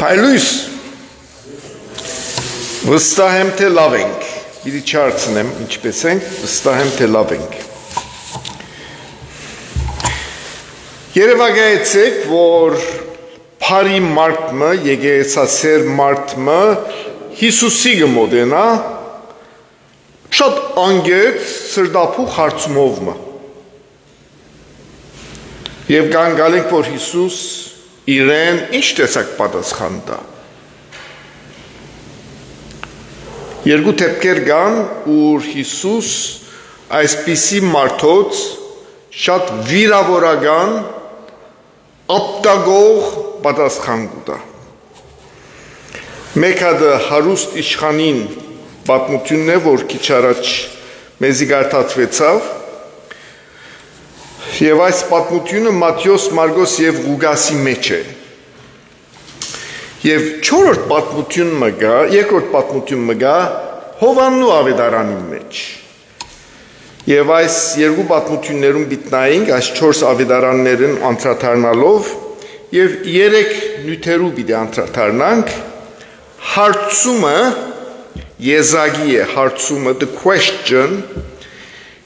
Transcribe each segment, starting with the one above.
Փայլույս վստահ եմ թե լավ ենք, պիտի չարցնեմ ինչպես ենք, վստահ եմ թե լավ ենք։ Երևակայեցեք, որ փարի մարդը, եկեղեցասեր մարդը Հիսուսի գմոդենա շատ անգետ սրդափու հարցումովը։ Եվ գանգալենք, որ Հիսուս իրեն ինչ տեսակ պատասխան տա։ Երկու դեպքեր կան, ուր Հիսուս այսպիսի մարդոց շատ վիրավորական, ապտագող պատասխան կտա։ Մեկ հատ հարուստ իշխանին պատմությունն է, որ քիչ առաջ մեզի կարդացվեցավ, եւ այս պատմությունը Մատթեոս, Մարգոս եւ Ղուկասի մեջ է։ Եվ չորրորդ պատմությունը գա, երկրորդ պատմությունը գա Հովաննու ավետարանի մեջ։ Եվ այս երկու պատմություններում գտնայինք այս 4 ավետարաններն անդրադառնալով եւ 3 նյութերու պիտի անդրադառնանք հարցումը Եզակի է հարցումը the question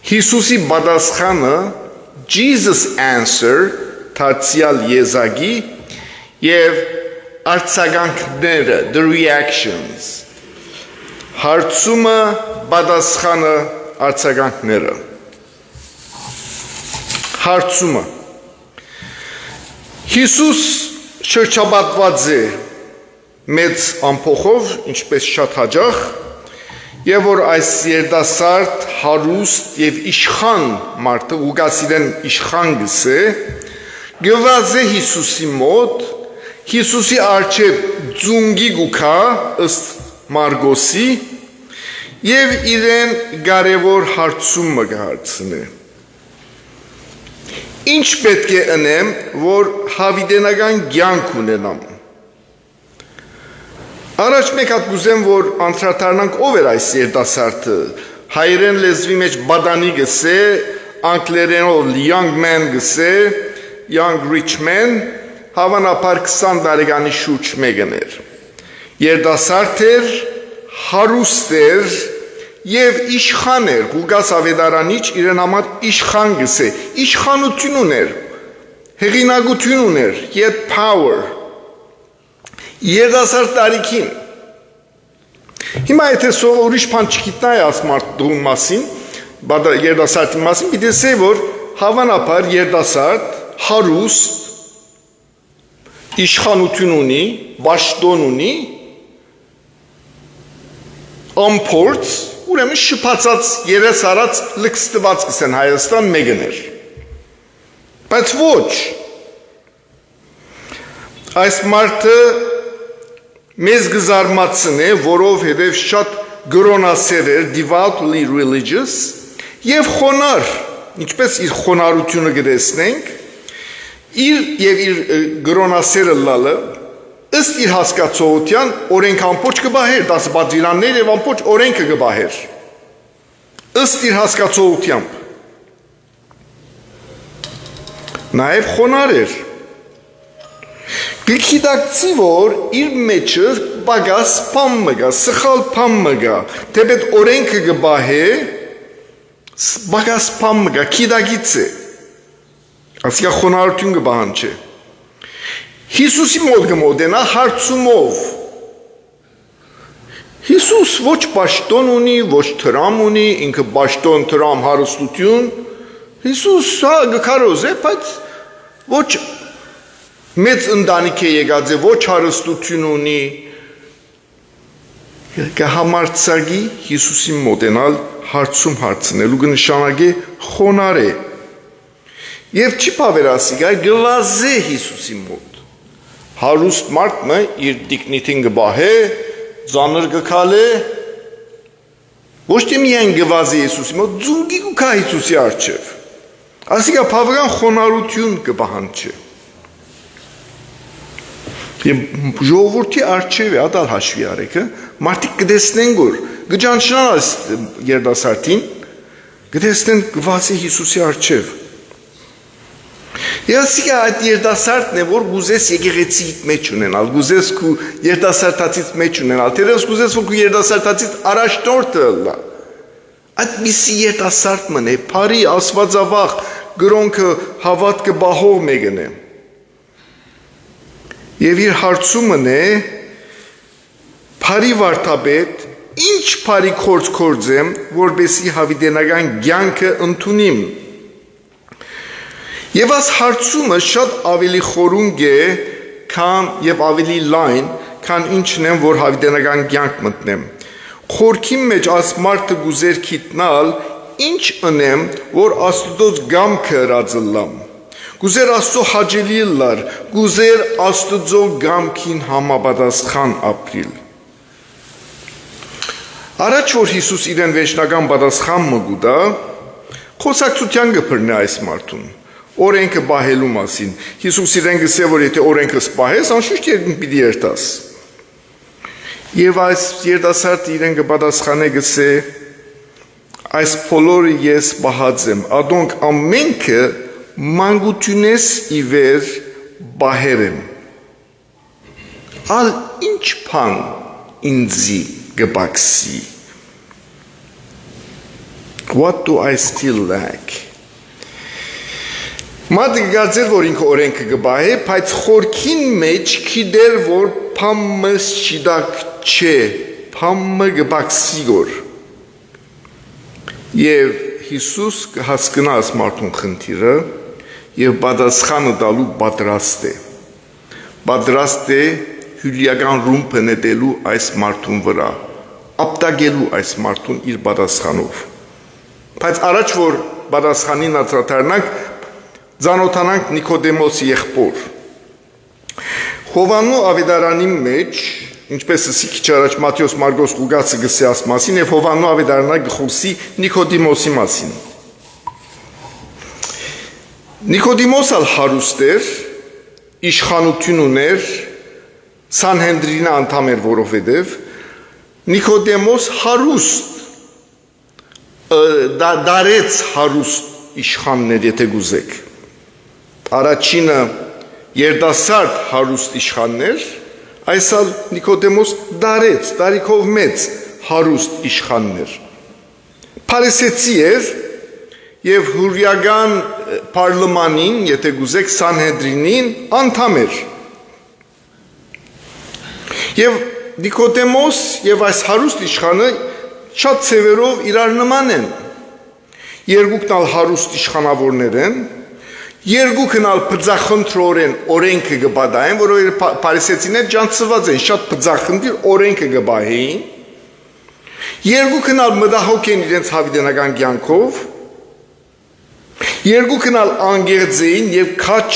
Հիսուսի պատասխանը Jesus answer դարձյալ Եզակի եւ արձագանքները the reactions հարցումը պատասխանը արձագանքները հարցումը Հիսուս շրջապատված է մեծ ամփոխով ինչպես շատ հաճախ եւ որ այս երդասարդ հարուստ եւ իշխան մարդը Ղուկասին իշխան գսե գված է Հիսուսի մոտ Հիսուսի արչեւ ձունգի գուքա ըստ Մարգոսի եւ իրեն կարևոր հարցումը կհարցնի Ինչ պետք է անեմ որ հավիտենական կյանք ունենամ Առաջ մեկ հատ կուզեմ, որ անդրադառնանք ով էր այս երդասարդը, հայերեն լեզվի մեջ բադանի գսե, անգլերենով young man գսե, young rich man, հավանաբար 20 տարեկանի շուրջ մեկն էր։ Երդասարդ էր, հարուստ էր եւ իշխան էր, Ղուկաս ավետարանիչ իրեն համար իշխան գսե, իշխանություն ուներ, հեղինակություն ուներ, yet power Երդասարդ տարիքին Հիմա եթե ուրիշ բան չգիտնայի այս մարդու մասին, երդասարդի մասին, պիտի ասեի, որ հավանաբար երդասարդ հարուստ իշխանություն ունի, պաշտոն ունի, ամփորձ, ուրեմն շփացած երես արած լքստված կսեն Հայաստան մեկն էր։ Բայց ոչ այս մարդը մեզ գզարմացնե, որովհետև շատ գրոնասեր էր, devoutly religious, և խոնար, ինչպես իր խոնարությունը գտեսնենք, իր գրոնասերը լալը, ըստ իր հասկացողության օրենք ամբողջ կբահեր, դասապատվիրաններ և ամբողջ օրենքը կբահեր, ըստ իր հասկացողությամբ, նաև խոնար էր, Գլխիդակցի, որ իր մեջը բագաս պամ մգա, սխալ պամ մգա, թեպետ օրենքը գբահե, բագաս պամ մգա, կիդագից է, ասիկա խոնարություն գբահան չէ։ Հիսուսի մոտ գմոդենա հարցումով, Հիսուս ոչ պաշտոն ունի, ոչ թրամ ունի, ինքը պաշտոն թրամ հարստություն, Հիսուս գքարոզ է, բայց ոչ մեծ ընտանիք է եկած է, ոչ հարստություն ունի, կհամարցակի Հիսուսի մոտենալ հարցում հարցնելու կնշանակե խոնար է։ Եվ չի պավերասի, գվազ է Հիսուսի մոտ։ Հարուստ մարդը իր դիկնիտին գբահե, ծանր գքալ է, ոչ թե միայն գվազ է Հիսուսի մոտ, ձունգի գուքա Հիսուսի արջև։ Ասիկա պավական խոնարություն գբահան չէ։ Եվ ժողովրդի արջև է, ադալ հաշվի արեքը, մարդիկ գտեսնեն որ, գջանչնան այս երդասարդին, գտեսնեն գված է Հիսուսի արջև։ Եվ այդ երդասարտն է, որ գուզես եկեղեցիիդ մեջ ունենալ, գուզես քու երդասարտացից մեջ ունենալ, թերևս գուզես որ քու երդասարտացից առաջնորդը լա։ Այդպիսի երդասարտ մնե, փարի աստվածավախ գրոնքը հավատքը բահող մեկն է։ Եվ իր հարցումն է, փարի վարդապետ, ինչ փարի կործեմ, որպեսզի հավիտենական կյանքը ընդունիմ։ Եվ այս հարցումը շատ ավելի խորունգ է, քան եւ ավելի լայն, քան ինչն եմ, որ հավիտենական կյանք մտնեմ։ Խորքի մեջ այս մարդը գուզեր գիտնալ, ինչ ընեմ, որ Աստծոց գամքը հրածլամ։ Գուզեր Աստծո հաճելի լար, գուզեր Աստծո գամքին համապատասխան ապրիլ։ Առաջ որ Հիսուս իրեն վերջնական պատասխան մգուտա, խոսակցության կբռնի այս մարդուն, օրենքը բահելու մասին։ Հիսուս իրեն գսե, որ եթե օրենքը սպահես, անշուշտ երկնք պիտի երթաս։ Եվ այս երիտասարդը իրեն կպատասխանե գսե, այս բոլորը ես բահած եմ, ադոնք ամենքը մանկությունես ի վեր բահեր եմ։ Ալ ինչ բան ինձի գբաքսի։ What do I still lack? Մարդը գարձեր, որ ինքը օրենքը գբահե, բայց խորքին մեջ գիտեր, որ փամը շիդակ չէ, փամը գբաքսի գոր։ Եվ Հիսուս հասկնա այս մարդուն խնդիրը եւ պատասխանը տալու պատրաստ է։ Պատրաստ է հյուրիական ռումբը նետելու այս մարդուն վրա, ապտագելու այս մարդուն իր պատասխանով։ Բայց առաջ որ պատասխանին արտադրնանք, ծանոթանանք Նիկոդեմոսի եղբոր։ Հովաննու ավետարանի մեջ, ինչպես ասի քիչ առաջ Մատթեոս Մարգոս Ղուկասը գսի աս մասին եւ Հովաննու ավետարանը գխոսի Նիկոդեմոսի մասին։ Նիկոդեմոսը հարուստ էր, իշխանություն ուներ, Սանհեդրինի անդամ էր, որովհետև Նիկոդեմոս հարուստ դարեց հարուստ իշխաններ, եթե գուզեք։ Առաջինը երդասարդ հարուստ իշխաններ, այսալ Նիկոդեմոս դարեց, տարիքով մեծ հարուստ իշխաններ։ Փարիսեցի էր եւ հուրիական պարլմանին, եթե գուզեք Սանհեդրինին անդամ էր։ Եվ Նիկոդեմոս եւ այս հարուստ իշխանը շատ ծևերով իրար նման են։ Երկուքն ալ հարուստ իշխանավորներ են, երկուքն ալ բծախնդրորեն օրենքը գբադային, որովհետև փարիսեցիներ ջանցված են, շատ բծախնդիր օրենքը գբահեին։ Երկուքն ալ մտահոգ են իրենց հավիտենական կյանքով, երկուքն ալ անգեղծ էին եւ քաչ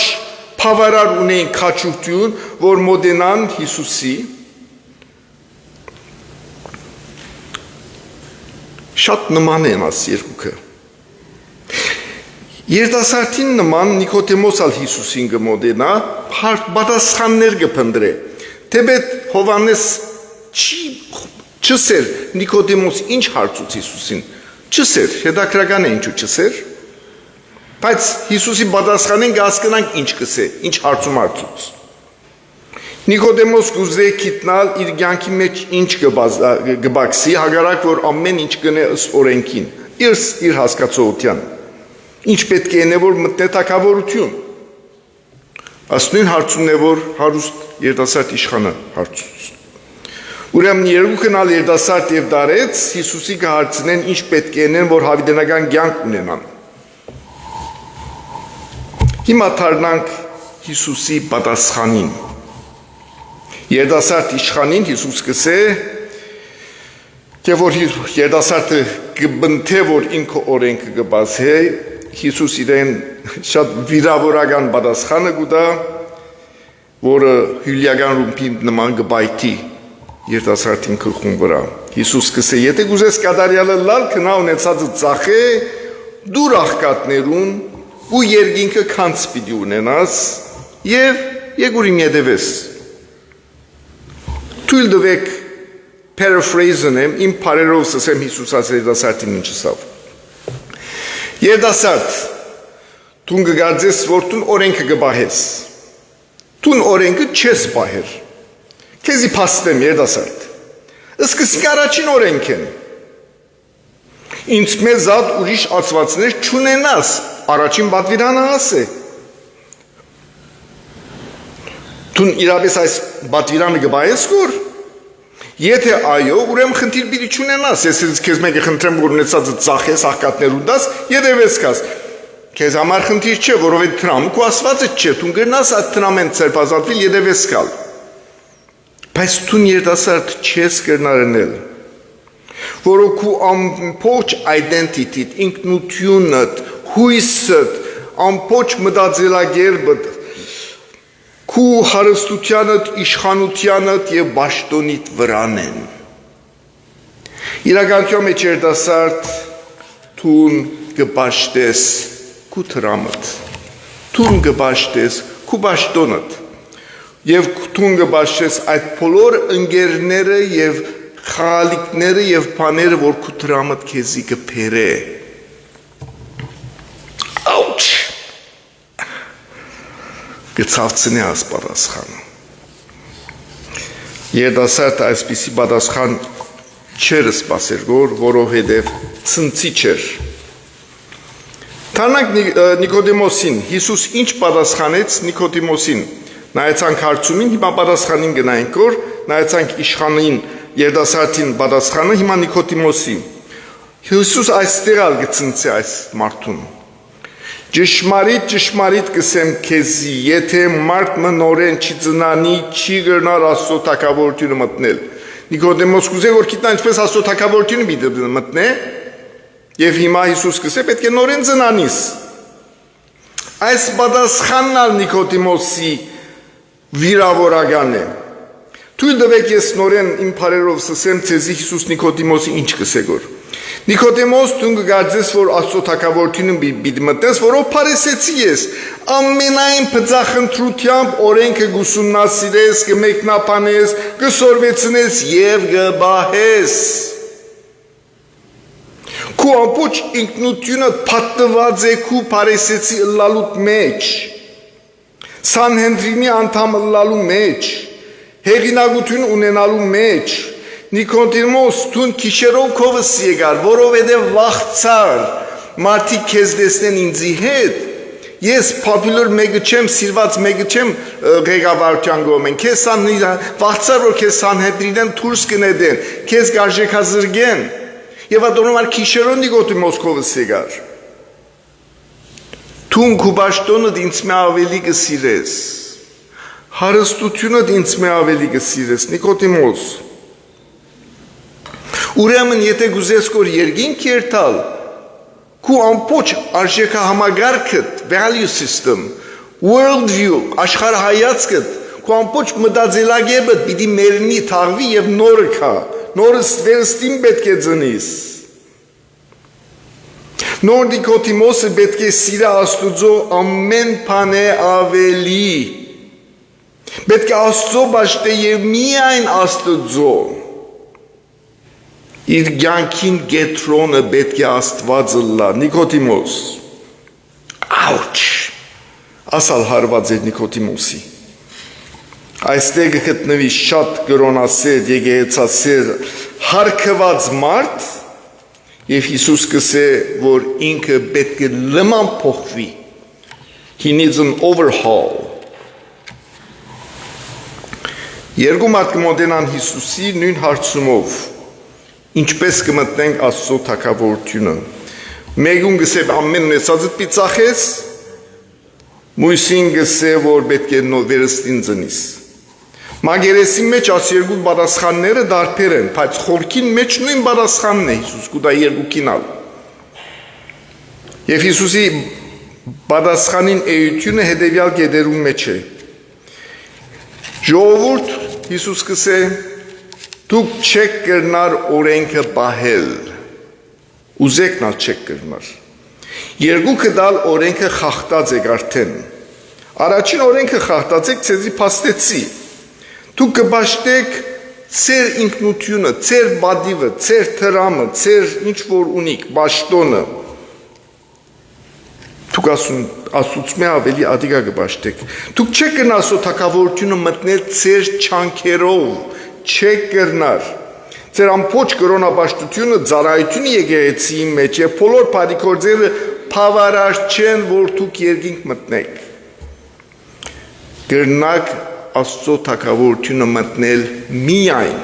բավարար ունեին քաչություն, որ մոտենան Հիսուսի։ Շատ նման են աս երկուքը։ Երիտասարդին նման Նիկոդեմոս ալ Հիսուսին կմոտենա, պատասխաններ կփնտրե։ Թեպետ Հովանես չսեր Նիկոդեմոս ինչ հարցուց Հիսուսին, չսեր, հետաքրական է ինչու չսեր, բայց Հիսուսի պատասխանին կհասկանանք ինչ կսե, ինչ հարցուց։ Նիկոդեմոս գուզե գիտնալ իր կյանքի մեջ ինչ կբաքսի, հակառակ որ ամեն ինչ կնե ըստ օրենքին, իր հասկացողության։ Ինչ պետք է որ մտնե թագավորություն։ Այս նույն հարցումն է որ հարուստ երիտասարդ իշխանը հարցուց։ Ուրեմն երկուքն ալ երիտասարդ եւ դարեց Հիսուսի կհարցնեն ինչ պետք է անեն, որ հավիտենական կյանք ունենան։ Հիմա դառնանք Հիսուսի պատասխանին։ Երիտասարդ իշխանին Հիսուս կսե, որ երիտասարդը կբնթե, որ ինքը օրենքը կբացե, Հիսուս իրեն շատ վիրավորական պատասխանը կուտա, որը հյուրիական ռումբի նման կբայթի երիտասարդին գլխուն վրա։ Հիսուս կսե, եթե գուզես կատարյալը լալ քնա ունեցածը ծախե, դուր աղքատներուն ու երկինքը քանց պիտի ունենաս եւ եկուր իմ ետևես։ Թույլ տվեք paraphrase-ն եմ, իմ բարերով ասեմ Հիսուս ասել երիտասարդին ինչ ասավ։ Երիտասարդ, Տուն կգարձես, որ տուն օրենքը կբահես։ Տուն օրենքը չես բահեր։ Քեզի փաստեմ երդասարդ։ Սկսիկ առաջին օրենքեն։ Ինձ մեզ զատ ուրիշ ածվածներ չունենաս, առաջին բատվիրանը ասե։ Տուն իրապես այս բատվիրանը կբահես գոր։ Եթե այո, ուրեմն խնդիր պիտի չունենաս, ես քեզ մեկը խնդրեմ, որ ունեցածը ծախես, աղքատներու դաս, երևես կաս։ Քեզ համար խնդիր չէ, որովհետեւ տրամը քո ասվածը չէ, դու գնաս այդ տրամեն ցերպազատվել երևես կալ։ Բայց դու երիտասարդ չես կրնարնել, որով քո ամբողջ identity, ինքնությունդ, հույսդ, ամբողջ մտածելակերպդ, քո հարստությանդ, իշխանությանդ եւ ճաշտոնիդ վրան են։ Իրականության մեջ երիտասարդ տուն կպաշտես քու տրամդ, տուն կպաշտես քու ճաշտոնդ եւ տուն կպաշտես այդ բոլոր ընկերները եւ խաղալիքները եւ բաները, որ քու տրամդ քեզի կփերե։ Ouch! Գցավցնի աս պատասխանը։ Երիտասարդը այսպիսի պատասխան չէր սպասել, որովհետև ցնցի չէր։ Թանակ Նիկոդեմոսին, Հիսուս ինչ պատասխանեց Նիկոդեմոսին։ Նայեցանք հարցումին, հիմա պատասխանին գնայինք, որ նայեցանք իշխանին երիտասարդին պատասխանը, հիմա Նիկոդեմոսի։ Հիսուս այստեղ ալ գցնցի այս մարդուն։ Ճշմարիտ կսեմ քեզի, եթե մարդ մնորեն չի ծնանի, չի գրնար Աստծո թագավորությունը մտնել։ Նիկոդեմոս կուզե որ գիտնա ինչպես Աստծո թագավորությունը պիտի մտնե, եւ հիմա Հիսուս կսե պետք է նորեն ծնանիս։ Այս պատասխանն ալ Նիկոդեմոսի վիրավորական է։ Թույլ տվեք ես նորեն իմ բարերով սսեմ ցեզի Հիսուս Նիկոդեմոսի ինչ կսե գոր։ Նիկոդեմոս դու կգարձես, որ Աստծո թագավորությունը պիտի մտնես, որով փարիսեցի ես, ամենայն բծախնդրությամբ օրենքը գուսումնասիրես, կմեկնաբանես, կսորվեցնես եւ կբահես։ Քո ամբողջ ինքնությունը փաթված է քո փարիսեցի ըլլալուտ մեջ, Սանհեդրինի անդամ ըլլալու մեջ, հեղինակություն ունենալու մեջ, Նիկոդեմոս տուն քիշերով քովս եկար, որովհետև վախցար, մարդիկ քեզ տեսնեն ինձի հետ, ես փոփուլար մեկը չեմ, սիրված մեկը չեմ ղեկավարության գոմեն, քեզ վախցար, որ քեզ Սանհեդրինեն դուրս կնետեն, քեզ գարժեքազրգեն, եւ ադոնոմար քիշերով Նիկոդեմոս քովս եկար։ Տուն քու ճաշտոնդ ինձ մե ավելի կսիրես, հարստությունդ ինձ մե ավելի կսիրես, Նիկոդեմոս։ Ուրեմն եթե գուզես կոր երկինք երթալ, քու ամբողջ արժեքահամագարքդ, value system, world view, աշխարհայացքդ, քու ամբողջ մտածելակերպդ պիտի մերնի թաղվի եւ նորը քա, նորը վերստին պետք է ծնիս։ Նոր Նիկոդեմոսը պետք է սիրա Աստուծո ամեն բանը ավելի։ Պետք է Աստծո բաշտե եւ միայն Աստծո։ Իր կյանքին գետրոնը պետք է Աստվածը լա, Նիկոդեմոս։ Ouch! Ասալ հարված է Նիկոդեմոսի։ Այստեղ գտնվի շատ կրոնասեր, եկեղեցասեր, հարկված մարդ, եւ Հիսուս կսե, որ ինքը պետք է լման փոխվի։ He needs an overhaul։ Երկու մարդ կմոտենան Հիսուսի նույն հարցումով։ Ինչպես կմտնենք Աստծո թագավորությունը։ Մեկուն գսե ամեն ունեցածդ պիծախես, մույսին գսե որ պետք է վերստին ծնիս։ Մագերեսի մեջ աս երկու պատասխանները դարբեր են, բայց խորքին մեջ նույն պատասխանն է Հիսուս կուտա երկուքին ալ։ Եվ Հիսուսի պատասխանին էությունը հետևյալ գեդերում մեջ է։ Ժողովուրդ Հիսուս կսե դուք չեք կրնար օրենքը պահել, ուզեկնալ չեք կրնար։ Երկուքը դալ օրենքը խախտած եք արդեն։ Առաջին օրենքը խախտած եք ցեզի փաստեցի։ Դուք կպաշտեք ծեր ինքնությունը, ծեր բադիվը, ծեր տրամը, ծեր ինչ որ ունիք, պաշտոնը։ Դուք ասուցմե ավելի ադիգա գբաշտեք։ Դուք չեք գնասո թակավորությունը մտնել ձեր չանքերով, չեք կրնար։ Ձեր ամբողջ կրոնաբաշտությունը ծառայությունը եկեղեցիի մեջ է, բոլոր բարիքորձերը բավարար չեն, որ դուք երկինք մտնեք։ Կրնակ Աստծո թակավորությունը մտնել միայն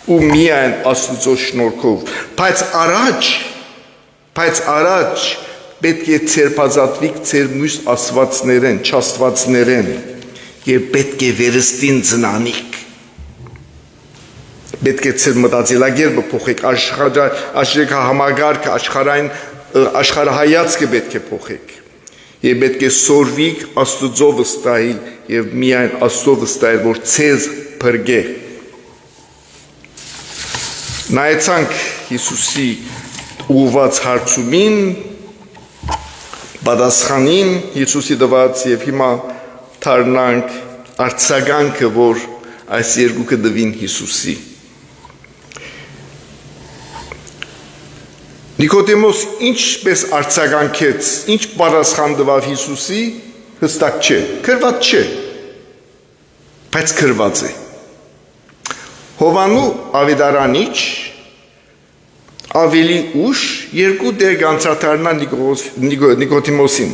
ու միայն Աստծո շնորհքով, բայց առաջ պետք է ցերբազատվիկ ձեր մյուս աստվածներեն, չաստվածներեն եւ պետք է վերստին ծնանիք։ Պետք է ձեր մտածելակերպը փոխեք, աշխարհահամագարքը, աշխարհայացքը պետք է փոխեք։ Եվ պետք է սորվիկ Աստծո վստահիլ եւ միայն Աստծո վստահիլ, որ ցեզ բրգե։ Նայեցանք Հիսուսի ուղված հարցումին, պատասխանին Հիսուսի տված եւ հիմա դառնանք արձագանքը, որ այս երկուքը դվին Հիսուսի։ Նիկոդեմոս ինչպես արձագանքեց, ինչ պատասխան տվավ Հիսուսի, հստակ չէ, քրված չէ, բայց քրված է։ Հովանու ավետարանիչ ավելի ուշ երկու դեր կանցրատարնա Նիկոդեմոսին։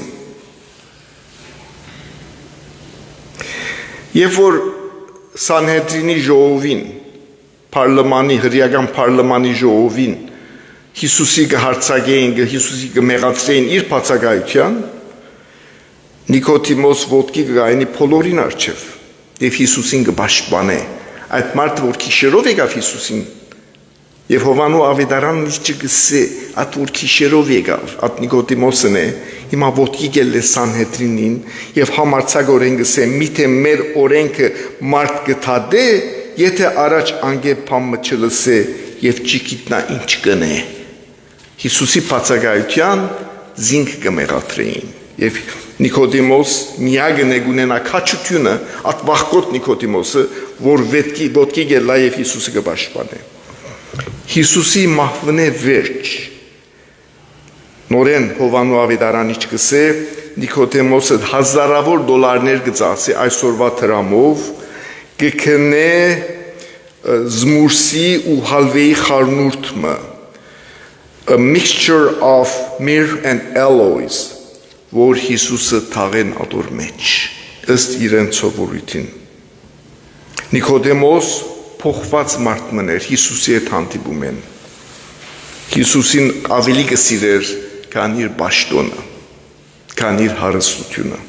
Երբ որ Սանհեդրինի ժողովին, հրեական պարլամանի ժողովին Հիսուսի կհարցակեին, Հիսուսի կմեղացրեին իր բացակայության, Նիկոդեմոս ոտքի կգայնի բոլորին առջև եւ Հիսուսին կպաշտպանե։ Այդ մարդը որ քիշերով եկավ Հիսուսին եւ Հովանու ավետարանն չգսե, այդ որ քիշերով եկավ, այդ Նիկոդեմոսն է, հիմա ոտքի գելե Սանհեդրինին եւ համարցակորեն գսե, միթե մեր օրենքը մարդ կթադե, եթե առաջ անգեփ փամը չլսե եւ չգիտնա ինչ կնե։ Հիսուսի բացակայության զինք կմեղադրեին եւ Նիկոդեմոս միագն է գունենա քաչությունը, այդ վախկոտ Նիկոդեմոսը, որ ոտքի գելա եւ Հիսուսը կպաշտպանե։ Հիսուսի մահվնե վերջ նորեն Հովանու ավետարանիչ կսե Նիկոդեմոսը հազարավոր դոլարներ կծախսի այսօրվա դրամով կքնե զմուրսի ու հալվեի խառնուրդը, a mixture of myrrh and aloes, որ Հիսուսը թաղեն ադոր մեջ, ըստ իրեն սովորույթին։ Նիկոդեմոս փոխված մարդ մներ, Հիսուսի հետ հանդիպում են։ Հիսուսին ավելի կսիրեր, քան իր պաշտոնը, քան իր հարստությունը։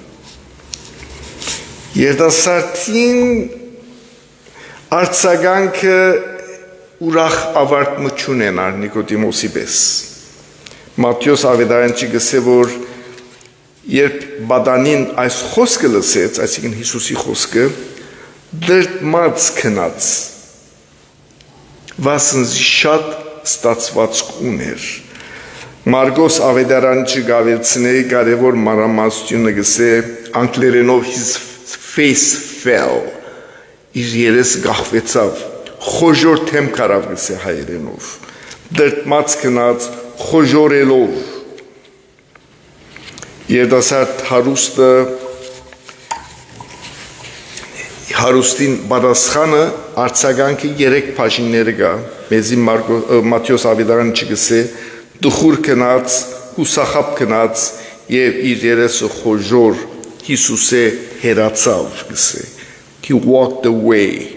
Երիտասարդին արձագանքը ուրախ ավարտը չունենար Նիկոդեմոսի պես։ Մատթեոս ավետարանչի գսե, որ երբ բադանին այս խոսքը լսեց, այսինքն Հիսուսի խոսքը, դրդմած քնած, վասնզի շատ ստացվածք ուներ։ Մարգոս ավետարանչի գավելցնե կարևոր մանրամասնությունը գսե, անգլերենով his face fell, իր երես գախվեցավ, խոժոր թեմ կարավ գսե հայերենով, դրդմած քնած, խոժորելով։ Երիտասարդ հարուստին պատասխանը արձագանքի 3 բաժինները կա, մեզի Մատթեոս ավետարանը չգսե, տխուր քնած, հուսախաբ քնած եւ իր երեսը խոժոր Հիսուսը հերացավ գսե։ He walked away.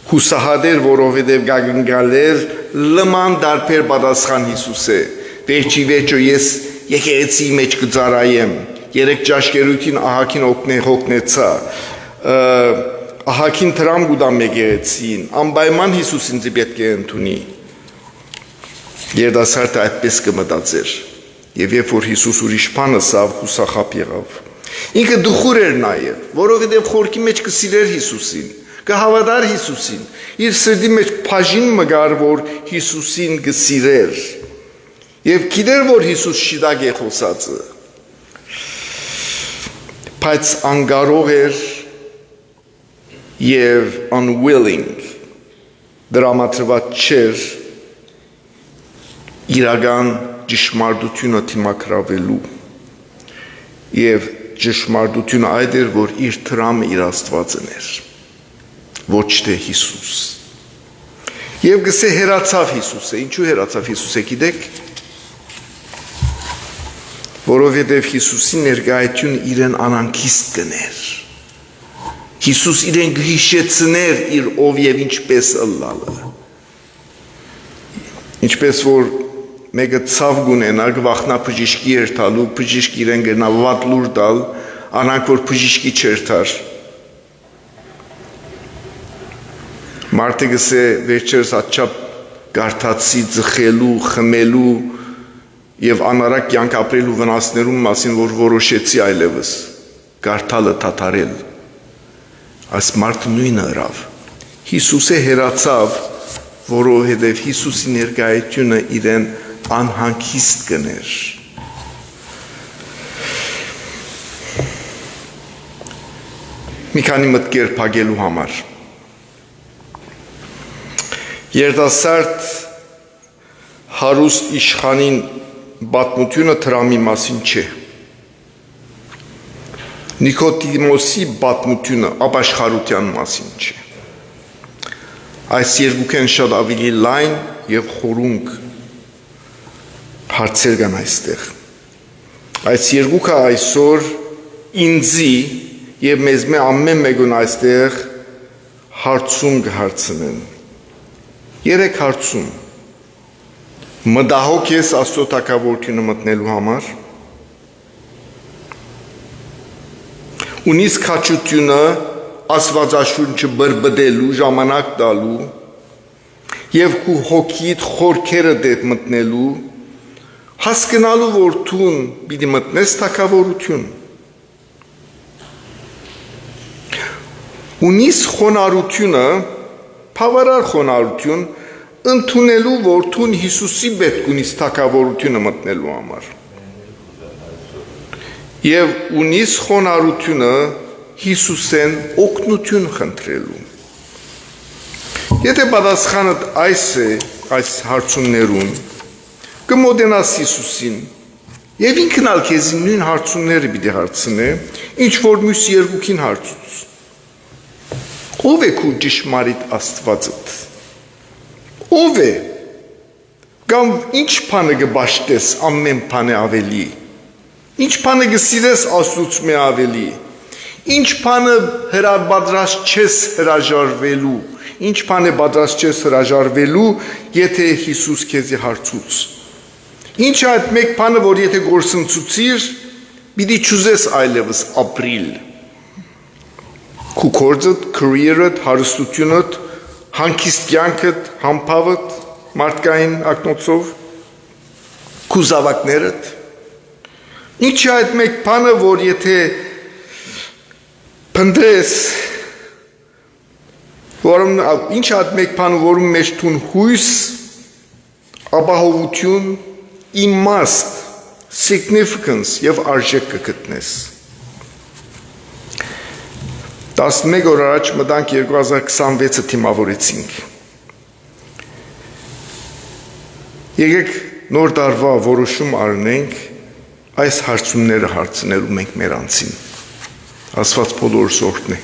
Հուսահատեր, որովհետև գագնգալեր լման դարբեր պատասխան Հիսուսը։ Վերջի վերջո ես եկեղեցի մեջ կծառայեմ, 3 ճաշկերույթին ահագին հոգնեցա, ահագին տրամ գուտամ եկեղեցին, անպայման Հիսուս ինձ պետք է ընդունի։ Երիտասարդը այդպես կմտածեր, եւ երբ որ Հիսուս ուրիշ բան ասավ, հուսախաբ եղավ։ Ինքը դխուր էր նաեւ, որովհետև խորքի մեջ կսիրեր Հիսուսին, կհավատար Հիսուսին, իր սրտի մեջ բաժին մգար, որ Հիսուսին կսիրեր։ Եվ գիտեր, որ Հիսուս շիտակ է խոսածը, բայց անկարող էր եւ unwilling, դրամատրված չէր իրական ճշմարտությունը դիմակրավելու եւ ճշմարտությունը այդ էր, որ իր տրամը իր Աստվածն էր, ոչ թե Հիսուս։ Եվ գսե հերացավ Հիսուսը, ինչու հերացավ Հիսուսը, գիտեք, որովհետև Հիսուսի ներկայությունը իրեն անհանգիստ կներ։ Հիսուս իրեն գհիշեցներ իր ով եւ ինչպես ըլլալը։ Ինչպես որ մեկը ցավ գունենա, գվախնա բժիշկի երթալու, բժիշկ իրեն գնա վատ լուր տալ, անանք որ բժիշկի չերթար։ Մարդը գսե վերջերս աչափ գարթացի, ձխելու, խմելու եւ անարակ կյանք ապրելու վնասներում մասին, որ որոշեցի այլևս գարթալը թաթարել։ Այս մարդը նույնը ըրավ։ Հիսուսը հերացավ, որովհետև Հիսուսի ներկայությունը իրեն անհանգիստ կներ։ Մի քանի մտքեր փակելու համար։ Երիտասարդ հարուստ իշխանին պատմությունը տրամի մասին չէ։ Նիկոդիմոսի պատմությունը ապաշխարության մասին չէ։ Այս երկուքեն շատ ավելի լայն եւ խորունկ հարցեր կան այստեղ։ Այս երկուքը այսօր ինձի եւ մեզ ամեն մեկուն այստեղ հարցում կհարցնեն։ Երեք հարցում։ Մտահոգ ես Աստծո թագավորությունը մտնելու համար։ Ունիս քաջությունը Աստվածաշունչը բրբդելու, ժամանակ տալու եւ քու հոգիդ խորքերը դեպ մտնելու, հասկանալու որ թուն պիտի մտնես թագավորություն։ Ունիս խոնարհությունը, բավարար խոնարհություն ընդունելու որ թուն Հիսուսի պետք ունիս թագավորությունը մտնելու համար։ Եվ ունիս խոնարհությունը Հիսուսեն օգնություն խնդրելու։ Եթե պատասխանդ այս է, այս հարցումներուն, կմոտենաս Հիսուսին, եւ ինքն ալ քեզի նույն հարցումները պիտի հարցնե, ինչ որ մյուս երկուքին հարցուց։ Ով է քու ճշմարիտ Աստվածդ։ Ով է։ Կամ ինչ բանը կբաշխես ամեն բանը ավելի։ Ինչ բանը կսիրես Աստծուց մե ավելի։ Ինչ բանը հրապատրաստ չես հրաժարվելու։ Ինչ բանը պատրաստ չես հրաժարվելու, եթե Հիսուս քեզի հարցուց։ Ինչ այդ մեկ բանը, որ եթե գործընծուցիր, պիտի չուզես այլևս ապրիլ։ Քու գործդ, career-դ, հարստությունդ, հանգիստ կյանքդ, համբավդ, մարդկային ակնոցով, քու զավակներդ։ Ինչ այդ մեկ բանը, որ եթե փնտրես, ինչ այդ մեկ բանը, որում մեջ թուն հույս, ապահովություն, իմաստ, significance եւ արժեք կգտնես։ 11 օր առաջ մտանք 2026-ը թիմավորեցինք։ Եկեք նոր տարվա որոշում առնենք այս հարցումները հարցնելու մենք մեր անձին։ Աստված բոլորս օրհնի։